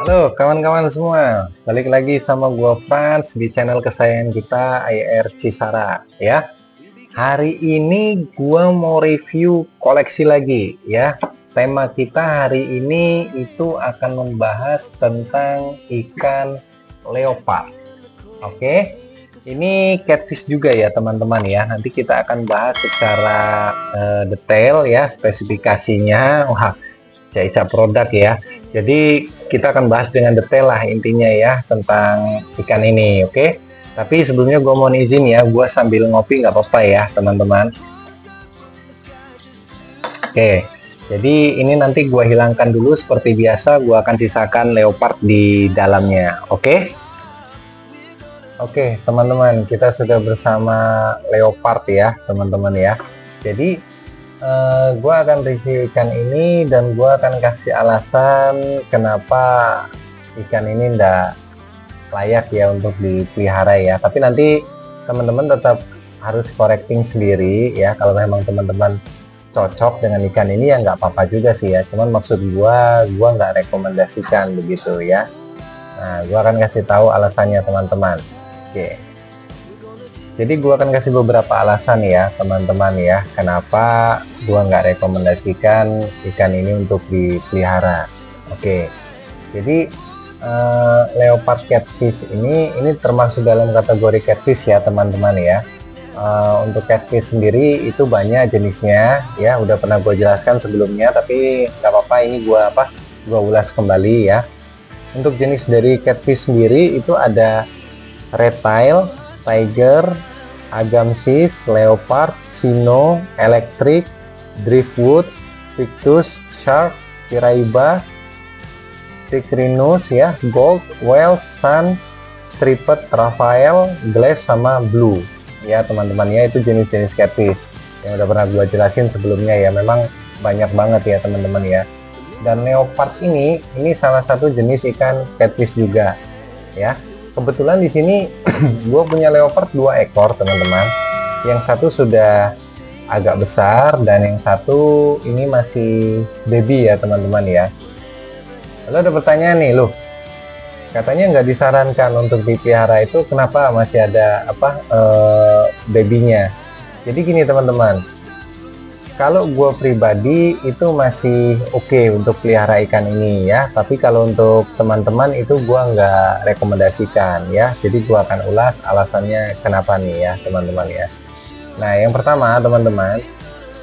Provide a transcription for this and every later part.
Halo kawan-kawan semua, balik lagi sama gua Frans di channel kesayangan kita IR Cisara ya. Hari ini gua mau review koleksi lagi ya. Tema kita hari ini itu akan membahas tentang ikan leopard. Oke. Ini catfish juga ya teman-teman ya. Nanti kita akan bahas secara detail ya spesifikasinya. Wah, Caica produk ya. Jadi kita akan bahas dengan detail lah intinya ya tentang ikan ini, oke? Tapi sebelumnya gue mohon izin ya, gue sambil ngopi nggak apa-apa ya teman-teman. Oke, jadi ini nanti gue hilangkan dulu seperti biasa, gue akan sisakan leopard di dalamnya, oke? Oke teman-teman, kita sudah bersama leopard ya teman-teman ya. Jadi gue akan review ikan ini dan gue akan kasih alasan kenapa ikan ini ndak layak ya untuk dipelihara ya. Tapi nanti teman-teman tetap harus correcting sendiri ya. Kalau memang teman-teman cocok dengan ikan ini ya nggak apa-apa juga sih ya. Cuman maksud gue nggak rekomendasikan begitu ya. Nah, gue akan kasih tahu alasannya teman-teman. Oke. Jadi gua akan kasih beberapa alasan ya teman-teman ya, kenapa gua nggak rekomendasikan ikan ini untuk dipelihara. Oke, jadi leopard catfish ini termasuk dalam kategori catfish ya teman-teman ya. Untuk catfish sendiri itu banyak jenisnya ya, udah pernah gue jelaskan sebelumnya, tapi nggak apa-apa, ini gua ulas kembali ya. Untuk jenis dari catfish sendiri itu ada reptile, tiger, agamsis, leopard, sino, electric, driftwood, pictus, shark, piraiba, tigrinus ya, gold, whale, sun, striped, raphael, glass sama blue ya teman-teman ya. Itu jenis-jenis catfish yang udah pernah gua jelasin sebelumnya ya, memang banyak banget ya teman-teman ya. Dan leopard ini salah satu jenis ikan catfish juga ya. Kebetulan di sini gue punya leopard 2 ekor teman-teman. Yang satu sudah agak besar dan yang satu ini masih baby ya teman-teman ya. Lalu ada pertanyaan nih, loh, katanya nggak disarankan untuk dipelihara, itu kenapa masih ada babynya? Jadi gini teman-teman, kalau gue pribadi itu masih oke untuk pelihara ikan ini ya, tapi kalau untuk teman-teman itu gue nggak rekomendasikan ya. Jadi gue akan ulas alasannya kenapa nih ya teman-teman ya. Nah, yang pertama teman-teman,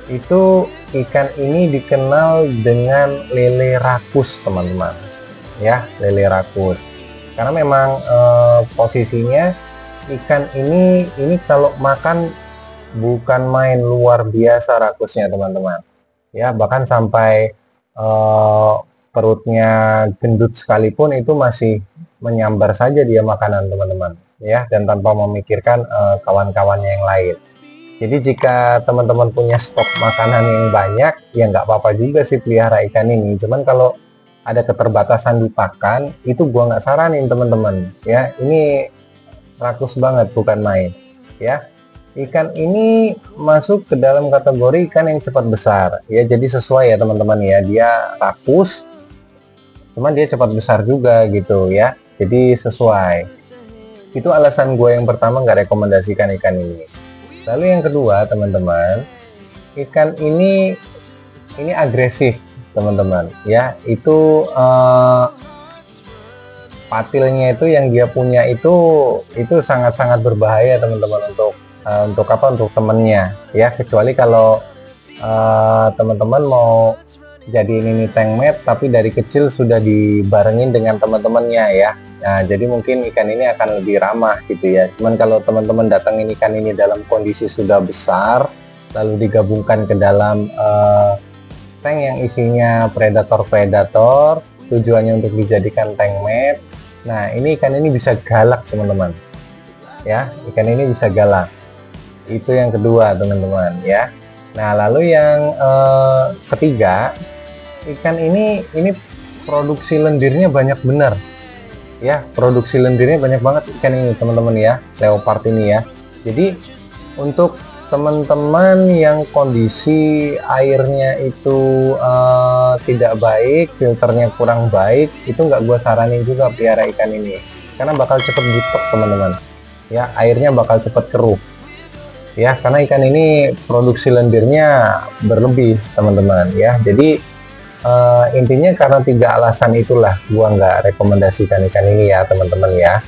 itu ikan ini dikenal dengan lele rakus teman-teman ya, lele rakus, karena memang posisinya ikan ini kalau makan bukan main luar biasa rakusnya teman-teman ya, bahkan sampai perutnya gendut sekalipun itu masih menyambar saja dia makanan teman-teman ya, dan tanpa memikirkan kawan-kawannya yang lain. Jadi jika teman-teman punya stok makanan yang banyak ya nggak apa-apa juga sih pelihara ikan ini. Cuman kalau ada keterbatasan di pakan, itu gua nggak saranin teman-teman ya. Ini rakus banget, bukan main ya. Ikan ini masuk ke dalam kategori ikan yang cepat besar ya, jadi sesuai ya teman-teman ya, dia rakus cuman dia cepat besar juga gitu ya, jadi sesuai. Itu alasan gue yang pertama nggak rekomendasikan ikan ini. Lalu yang kedua teman-teman, ikan ini agresif teman-teman ya. Itu patilnya itu yang dia punya itu sangat-sangat berbahaya teman-teman untuk temennya ya, kecuali kalau teman-teman mau jadiin ini tank mate tapi dari kecil sudah dibarengin dengan teman-temannya ya. Nah, jadi mungkin ikan ini akan lebih ramah gitu ya. Cuman kalau teman-teman datangin ikan ini dalam kondisi sudah besar lalu digabungkan ke dalam tank yang isinya predator tujuannya untuk dijadikan tank mate, nah ini ikan ini bisa galak teman-teman ya, ikan ini bisa galak. Itu yang kedua teman-teman ya. Nah, lalu yang ketiga, ikan ini produksi lendirnya banyak bener ya, produksi lendirnya banyak banget ikan ini teman-teman ya, leopard ini ya. Jadi untuk teman-teman yang kondisi airnya itu tidak baik, filternya kurang baik, itu nggak gue saranin juga pelihara ikan ini, karena bakal cepet butek teman-teman ya, airnya bakal cepet keruh ya, karena ikan ini produksi lendirnya berlebih teman-teman ya. Jadi intinya karena 3 alasan itulah gua nggak rekomendasikan ikan ini ya teman-teman ya.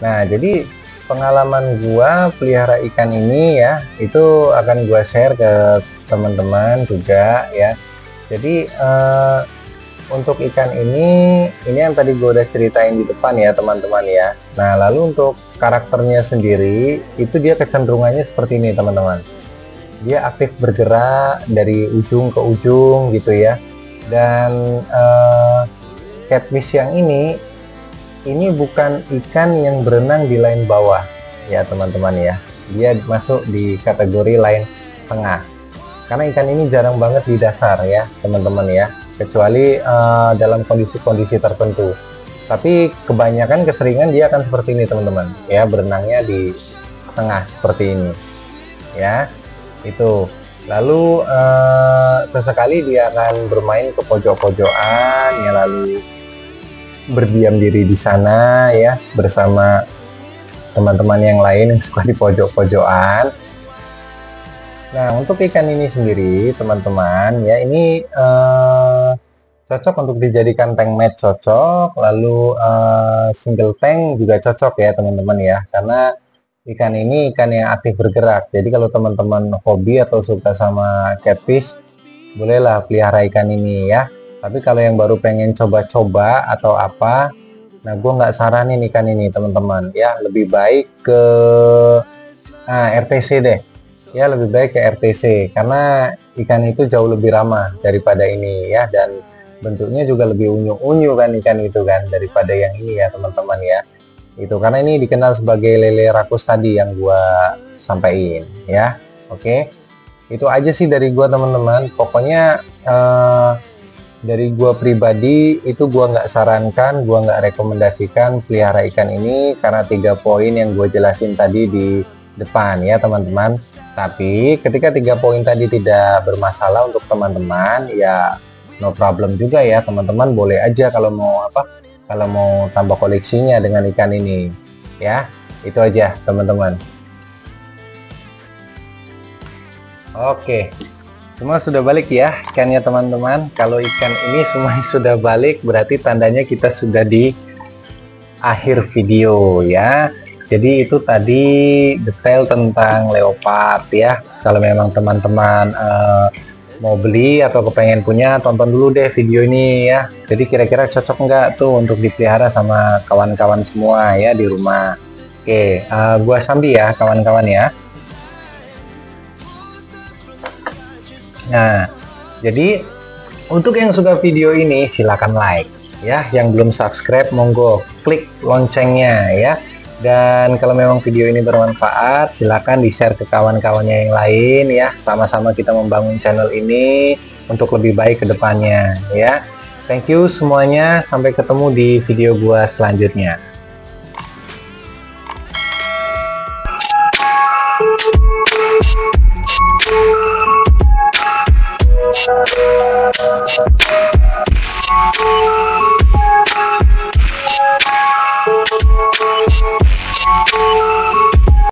Nah, jadi pengalaman gua pelihara ikan ini ya, itu akan gua share ke teman-teman juga ya. Jadi untuk ikan ini yang tadi gue udah ceritain di depan ya teman-teman ya. Nah, lalu untuk karakternya sendiri itu dia kecenderungannya seperti ini teman-teman. Dia aktif bergerak dari ujung ke ujung gitu ya. Dan catfish yang ini bukan ikan yang berenang di lain bawah ya teman-teman ya. Dia masuk di kategori lain tengah. Karena ikan ini jarang banget di dasar ya teman-teman ya, kecuali dalam kondisi-kondisi tertentu. Tapi kebanyakan keseringan dia akan seperti ini teman-teman ya, berenangnya di tengah seperti ini ya. Itu lalu sesekali dia akan bermain ke pojok-pojokan ya, lalu berdiam diri di sana ya bersama teman-teman yang lain yang suka di pojok-pojokan. Nah, untuk ikan ini sendiri teman-teman ya, ini cocok untuk dijadikan tank mat, cocok, lalu single tank juga cocok ya teman-teman ya, karena ikan ini ikan yang aktif bergerak. Jadi kalau teman-teman hobi atau suka sama catfish, bolehlah pelihara ikan ini ya. Tapi kalau yang baru pengen coba-coba atau apa, nah gue nggak saranin ikan ini teman-teman ya, lebih baik ke RTC deh ya, lebih baik ke RTC, karena ikan itu jauh lebih ramah daripada ini ya, dan bentuknya juga lebih unyu-unyu kan ikan itu kan daripada yang ini ya teman-teman ya. Itu karena ini dikenal sebagai lele rakus tadi yang gua sampaikan ya. Oke, itu aja sih dari gua teman-teman. Pokoknya dari gua pribadi itu gua nggak sarankan, gua nggak rekomendasikan pelihara ikan ini karena 3 poin yang gua jelasin tadi di depan ya teman-teman. Tapi ketika 3 poin tadi tidak bermasalah untuk teman-teman ya, no problem juga ya teman-teman, boleh aja kalau mau kalau mau tambah koleksinya dengan ikan ini ya. Itu aja teman-teman. Oke, semua sudah balik ya ikannya teman-teman. Kalau ikan ini semua sudah balik, berarti tandanya kita sudah di akhir video ya. Jadi itu tadi detail tentang leopard ya. Kalau memang teman-teman mau beli atau kepengen punya, tonton dulu deh video ini ya. Jadi kira-kira cocok nggak tuh untuk dipelihara sama kawan-kawan semua ya di rumah. Oke, gua sambi ya kawan-kawan ya. Nah, jadi untuk yang suka video ini silahkan like ya. Yang belum subscribe monggo klik loncengnya ya. Dan kalau memang video ini bermanfaat, silakan di-share ke kawan-kawannya yang lain ya. Sama-sama kita membangun channel ini untuk lebih baik ke depannya ya. Thank you semuanya, sampai ketemu di video gua selanjutnya.